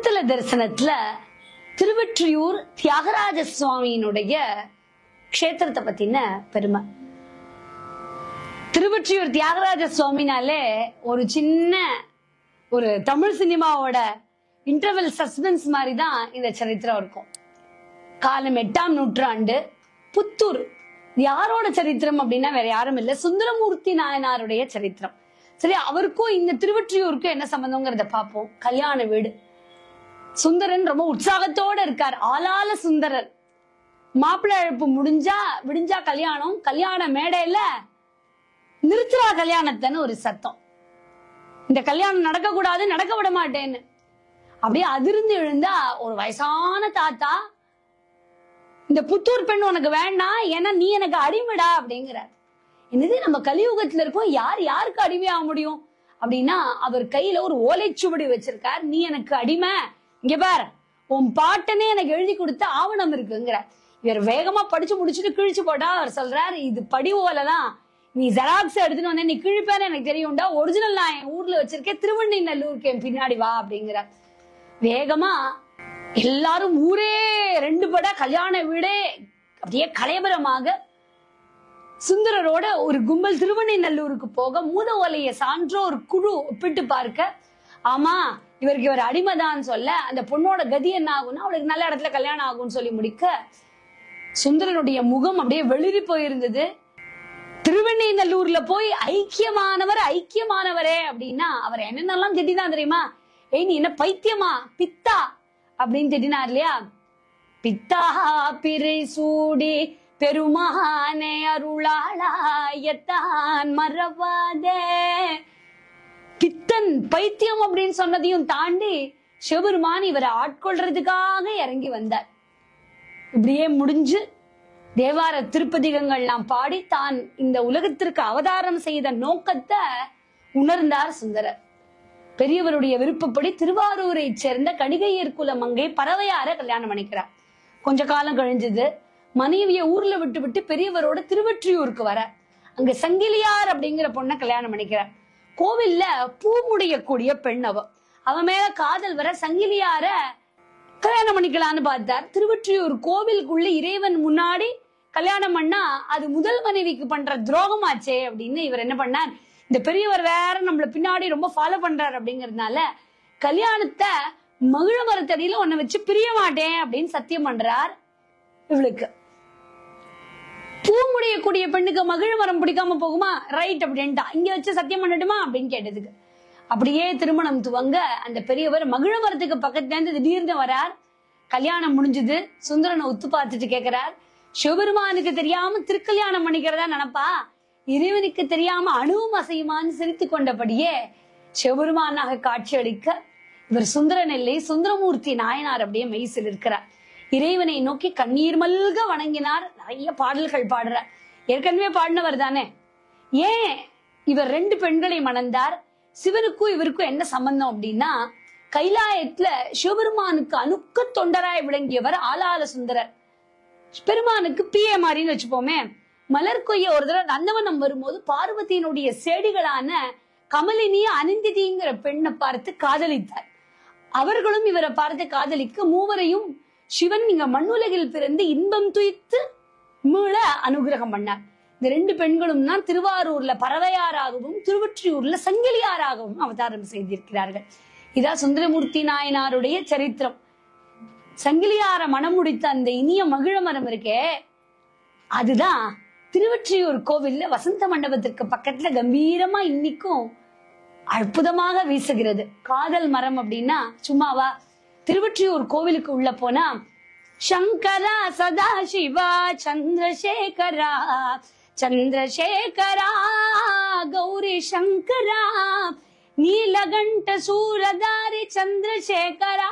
திருத்தல தரிசனத்துல திருவெற்றியூர் தியாகராஜ சுவாமியினுடைய க்ஷேத்திரத்தை பத்தின பெருமை. திருவெற்றியூர் தியாகராஜ சுவாமினாலே ஒரு சின்ன ஒரு தமிழ் சினிமாவோட இன்டர்வெல் சஸ்பென்ஸ் மாதிரி தான் இந்த சரித்திரம் இருக்கும். காலம் 8ஆம் நூற்றாண்டு, புத்தூர். யாரோட சரித்திரம் அப்படின்னா வேற யாரும் இல்ல, சுந்தரமூர்த்தி நாயனாருடைய சரித்திரம். சரி, அவருக்கும் இந்த திருவெற்றியூருக்கும் என்ன சம்பந்தம்ங்கிறத பார்ப்போம். கல்யாண வீடு. சுந்தரன் ரொம்ப உற்சாகத்தோட இருக்கார். ஆளால சுந்தரர். மாப்பிள்ளை அழைப்பு விடிஞ்சா கல்யாணம். கல்யாண மேடையில நிறுத்துறா கல்யாணத்தைன்னு ஒரு சத்தம். இந்த கல்யாணம் நடக்க கூடாது, நடக்க விட மாட்டேன்னு அப்படியே அதிர்ந்து எழுந்தா ஒரு வயசான தாத்தா, இந்த புத்தூர் பெண் உனக்கு வேண்டாம், ஏன்னா நீ எனக்கு அடிமைடா அப்படிங்கிறார். என்னது, நம்ம கலியுகத்துல இருக்கோம், யார் யாருக்கு அடிமையாக முடியும் அப்படின்னா அவர் கையில ஒரு ஓலைச்சுவடி வச்சிருக்கார். நீ எனக்கு அடிமை, இங்க பார் உன் பாட்டனே எனக்கு எழுதி கொடுத்த ஆவணம் இருக்குங்கிறார். இவர் வேகமா படிச்சு முடிச்சுட்டு கிழிச்சு போட்டா அவர் சொல்றாரு, இது படி ஓலைதான், நீ ஜெராக்ஸ் எடுத்துட்டு வந்தேன், நீ கிழிப்பேன்னு எனக்கு தெரியும்டா, ஒரிஜினல் நான் என் ஊர்ல வச்சிருக்கேன், திருவண்ணநல்லூருக்கு என் பின்னாடி வா அப்படிங்கிறார். வேகமா எல்லாரும் ஊரே 2 பட கல்யாண வீடே அப்படியே கலையபரமாக சுந்தரரோட ஒரு கும்பல் திருவண்ணநல்லூருக்கு போக மூத ஓலைய சான்றோர் குழு ஒப்பிட்டு பார்க்க, ஆமா இவருக்கு இவர் அடிமைதான் சொல்ல, அந்த பொண்ணோட கதி என்ன ஆகும்னா அவளுக்கு நல்ல இடத்துல கல்யாணம் ஆகும்னு சொல்லி முடிக்க, சுந்தரனுடைய முகம் அப்படியே வெளிரி போயிருந்தது. திருவண்ணநல்லூர்ல போய் ஐக்கியமானவரே அப்படின்னா அவர் என்னென்னலாம் திட்டிதான் தெரியுமா? ஏய், நீ என்ன பைத்தியமா, பித்தா அப்படின்னு திட்டினார் இல்லையா? பித்தா பிறை சூடி பெருமானே அருளாளாயத்தான் மறவாதே. பித்தன் பைத்தியம் அப்படின்னு சொன்னதையும் தாண்டி சிவபெருமான் இவரை ஆட்கொள்றதுக்காக இறங்கி வந்தார். இப்படியே முடிஞ்சு தேவார திருப்பதிகங்கள்லாம் பாடி தான் இந்த உலகத்திற்கு அவதாரம் செய்த நோக்கத்தை உணர்ந்தார் சுந்தரர். பெரியவருடைய விருப்பப்படி திருவாரூரை சேர்ந்த கணிகையர் குல மங்கை பறவையார கல்யாணம் பண்ணிக்கிறார். கொஞ்ச காலம் கழிஞ்சது, மனைவிய ஊர்ல விட்டு பெரியவரோட திருவெற்றியூருக்கு வர அங்க சங்கிலியார் அப்படிங்கிற பொண்ணை கல்யாணம் பண்ணிக்கிறார். கோவில்ல பூ முடியக்கூடிய பெண் அவ மேல காதல் வர சங்கிலியார கல்யாணம் பண்ணிக்கலான்னு பார்த்தார். திருவெற்றியூர் கோவிலுக்குள்ள இறைவன் முன்னாடி கல்யாணம் பண்ணா அது முதல் மனைவிக்கு பண்ற துரோகமாச்சே அப்படின்னு இவர் என்ன பண்ணார், இந்த பெரியவர் வேற நம்மள பின்னாடி ரொம்ப ஃபாலோ பண்றாரு அப்படிங்கறதுனால கல்யாணத்தை மகிழ மரத்தடியில ஒன்ன வச்சு பிரிய மாட்டேன் அப்படின்னு சத்தியம் பண்றார். இவளுக்கு பூ முடியக்கூடிய பெண்ணுக்கு மகிழ மரம் பிடிக்காம போகுமா? ரைட் அப்படின்ட்டா. இங்க வச்சு சத்தியம் பண்ணட்டுமா அப்படின்னு கேட்டதுக்கு அப்படியே திருமணம் துவங்க அந்த பெரியவர் மகிழ மரத்துக்கு பக்கத்துல இருந்து திடீர்னு வரார். கல்யாணம் முடிஞ்சது. சுந்தரனை உத்து பார்த்துட்டு கேட்கிறார், சிவபெருமானுக்கு தெரியாம திருக்கல்யாணம் பண்ணிக்கிறதா நினைப்பா, இறைவனுக்கு தெரியாம அணுவும் அசையுமான்னு சிரித்து கொண்டபடியே சிவபெருமானாக காட்சி அளிக்க இவர் சுந்தரன் இல்லை, சுந்தரமூர்த்தி நாயனார் அப்படியே மெய்சில் இருக்கிறார். இறைவனை நோக்கி கண்ணீர் மல்க வணங்கினார். நிறைய பாடல்கள் பாடுறார். ஏற்கனவே பாடினவர் தானே. ஏன் இவர் 2 பெண்களை மணந்தார்? சிவனுக்கும் இவருக்கும் என்ன சம்பந்தம் அப்படின்னா, கைலாயத்துல சிவபெருமானுக்கு அணுக்க தொண்டராய் விளங்கியவர் ஆளால சுந்தரர். பெருமானுக்கு பிஏ மாதிரின்னு வச்சுப்போமே. மலர் கொய்ய ஒரு தடவை நந்தவனம் வரும்போது பார்வதியினுடைய சேடிகளான கமலினிய அனிந்திதிங்கிற பெண்ணை பார்த்து காதலித்தார். அவர்களும் இவரை பார்த்து காதலிக்க மூவரையும் சிவன் இங்க மண்ணுலகில் பிறந்து இன்பம் துய்த்து மீள அனுகிரகம் பண்ணார். இந்த 2 பெண்களும் தான் திருவாரூர்ல பறவையாராகவும் திருவொற்றியூர்ல சங்கிலியாராகவும் அவதாரம் செய்திருக்கிறார்கள். இதான் சுந்தரமூர்த்தி நாயனாருடைய சரித்திரம். சங்கிலியார மனம் முடித்த அந்த இனிய மகிழ மரம் இருக்கே, அதுதான் திருவொற்றியூர் கோவில்ல வசந்த மண்டபத்திற்கு பக்கத்துல கம்பீரமா இன்னைக்கும் அற்புதமாக வீசுகிறது. காதல் மரம் அப்படின்னா சும்மாவா? திருவொற்றியூர் கோவிலுக்கு உள்ள போனா சங்கரா சதா சிவா சந்திரசேகரா சந்திரசேகரா கௌரி சங்கரா நீலகண்ட சூரதாரி சந்திரசேகரா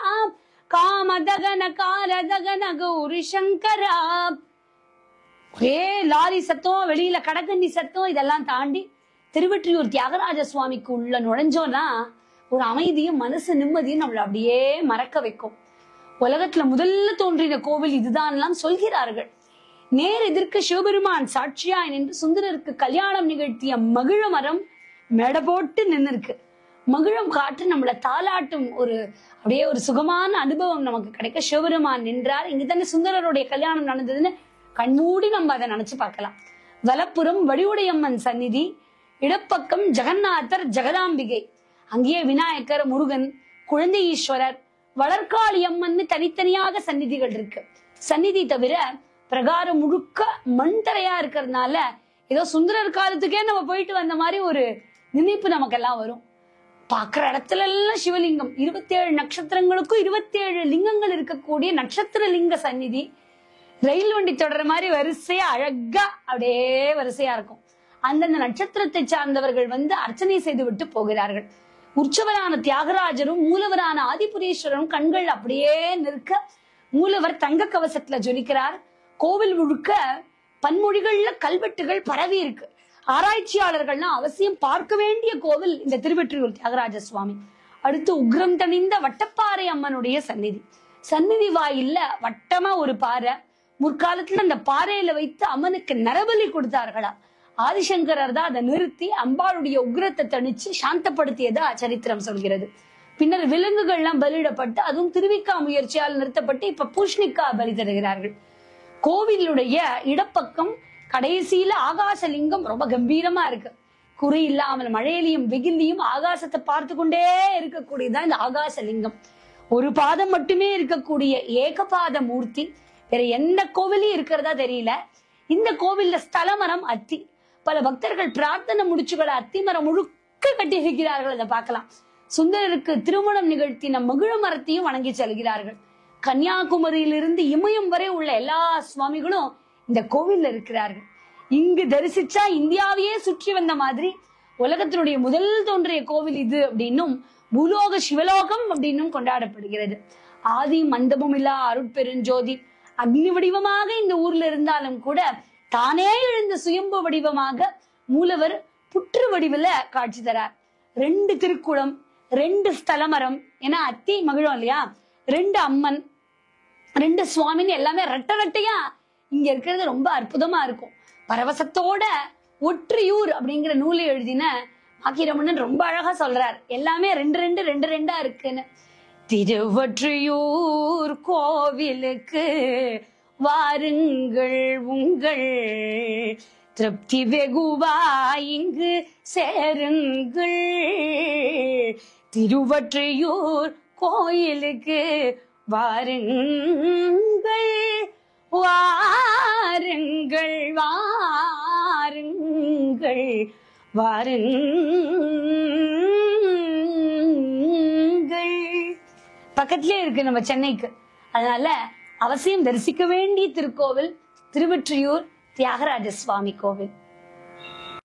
காமதகன காலதகன கௌரி சங்கரா. ஒரே லாரி சத்தம், வெளியில கடக்கண்டி சத்தம், இதெல்லாம் தாண்டி திருவெற்றியூர் தியாகராஜ சுவாமிக்கு உள்ள நுழைஞ்சோன்னா ஒரு அமைதியும் மனசு நிம்மதியும் நம்மள அப்படியே மறக்க வைக்கும். உலகத்துல முதல்ல தோன்றின கோவில் இதுதான் சொல்கிறார்கள். நேர் எதிர்க்க சிவபெருமான் சாட்சியாய் நின்று சுந்தரருக்கு கல்யாணம் நிகழ்த்திய மகிழ மரம் மேடை போட்டு நின்று இருக்கு. மகிழம் காற்று நம்மள தாலாட்டும் ஒரு அப்படியே ஒரு சுகமான அனுபவம் நமக்கு கிடைக்க சிவபெருமான் நின்றார். இங்குதானே சுந்தரருடைய கல்யாணம் நடந்ததுன்னு கண்மூடி நம்ம அதை நினைச்சு பார்க்கலாம். வலப்புறம் வடிவுடையம்மன் சந்நிதி, இடப்பக்கம் ஜெகநாதர் ஜெகதாம்பிகை, அங்கேயே விநாயகர், முருகன், குழந்தை ஈஸ்வரர், வளர்காளி அம்மன் தனித்தனியாக சந்நிதிகள் இருக்கு. சந்நிதி தவிர பிரகாரம் முழுக்க மண் தரையா இருக்கிறதுனால ஏதோ சுந்தரர் காலத்துக்கே நம்ம போயிட்டு வந்த மாதிரி ஒரு நினைப்பு நமக்கெல்லாம் வரும். பாக்குற இடத்துல எல்லாம் சிவலிங்கம், 27 நட்சத்திரங்களுக்கும் 27 லிங்கங்கள் இருக்கக்கூடிய நட்சத்திர லிங்க சந்நிதி. ரயில் வண்டி தொடர மாதிரி வரிசையா அழகா அப்படியே வரிசையா இருக்கும். அந்தந்த நட்சத்திரத்தை சார்ந்தவர்கள் வந்து அர்ச்சனை செய்து விட்டு போகிறார்கள். உற்சவரான தியாகராஜரும் மூலவரான ஆதிபுரீஸ்வரரும் கண்கள் அப்படியே நிற்க, மூலவர் தங்க கவசத்துல ஜொலிக்கிறார். கோவில் முழுக்க பன்மொழிகள்ல கல்வெட்டுகள் பரவி இருக்கு. ஆராய்ச்சியாளர்கள்னா அவசியம் பார்க்க வேண்டிய கோவில் இந்த திருவெற்றியூர் தியாகராஜ சுவாமி. அடுத்து உக்ரம் தணிந்த வட்டப்பாறை அம்மனுடைய சந்நிதி. சந்நிதி வாயில்ல வட்டமா ஒரு பாறை, முற்காலத்துல அந்த பாறையில வைத்து அம்மனுக்கு நரபலி கொடுத்தார்களா. ஆதிசங்கரர் தான் அதை நிறுத்தி அம்பாளுடைய உக்ரத்தை தணிச்சு சாந்தப்படுத்தியதா சரித்திரம் சொல்கிறது. பின்னர் விலங்குகள்லாம் பலியிடப்பட்டு அதுவும் திருவிக்கா முயற்சியால் நிறுத்தப்பட்டு இப்ப பூஷ்ணிக்கா பலி தருகிறார்கள். கோவிலுடைய இடப்பக்கம் கடைசியில ஆகாசலிங்கம் ரொம்ப கம்பீரமா இருக்கு. குறி இல்லாமல் மழையிலையும் வெயிலையும் ஆகாசத்தை பார்த்து கொண்டே இருக்கக்கூடியதான் இந்த ஆகாசலிங்கம். ஒரு பாதம் மட்டுமே இருக்கக்கூடிய ஏகபாத மூர்த்தி. வேற எந்த கோவிலையும் இருக்கிறதா தெரியல. இந்த கோவில்ல ஸ்தல மரம் அத்தி. பல பக்தர்கள் பிரார்த்தனை முடிச்சுகளை அத்தி மரம் முழுக்க கட்டி இருக்கிறார்கள். அதை பார்க்கலாம். சுந்தரருக்கு திருமணம் நிகழ்த்தின மகிழ மரத்தையும் வணங்கி செல்கிறார்கள். கன்னியாகுமரியிலிருந்து இமயம் வரை உள்ள எல்லா சுவாமிகளும் இந்த கோவில்ல இருக்கிறார்கள். இங்கு தரிசிச்சா இந்தியாவையே சுற்றி வந்த மாதிரி உலகத்தினுடைய முதல் தோன்றிய கோவில் இது அப்படின்னும் பூலோக சிவலோகம் அப்படின்னும் கொண்டாடப்படுகிறது. ஆதி மந்தமும் இல்லா அருட்பெருஞ்சோதி அக்னி வடிவமாக இந்த ஊர்ல இருந்தாலும் கூட தானே எழுந்த சுயம்பு வடிவமாக மூலவர் புற்று வடிவுல காட்சி தரார். 2 திருக்குளம், 2 ஸ்தலமரம், ஏன்னா அத்தி மகிழம் இல்லையா, 2 அம்மன், 2 சுவாமின்னு எல்லாமே ரெட்டை ரெட்டையா இங்க இருக்கிறது ரொம்ப அற்புதமா இருக்கும். பரவசத்தோட ஒற்றியூர் அப்படிங்கிற நூலை எழுதின ஆக்கிரமணன் ரொம்ப அழகா சொல்றார். எல்லாமே 2 இருக்குன்னு. திருவொற்றியூர் கோவிலுக்கு வாருங்கள், உங்கள் திருப்தி வெகுவாய் இங்கு சேருங்கள். திருவொற்றியூர் கோயிலுக்கு வாருங்கள், வாருங்கள், வாருங்கள், வாருங்கள். பக்கத்திலே இருக்கு நம்ம சென்னைக்கு. அதனால அவசியம் தரிசிக்க வேண்டிய திருக்கோவில் திருவொற்றியூர் தியாகராஜ சுவாமி கோவில்.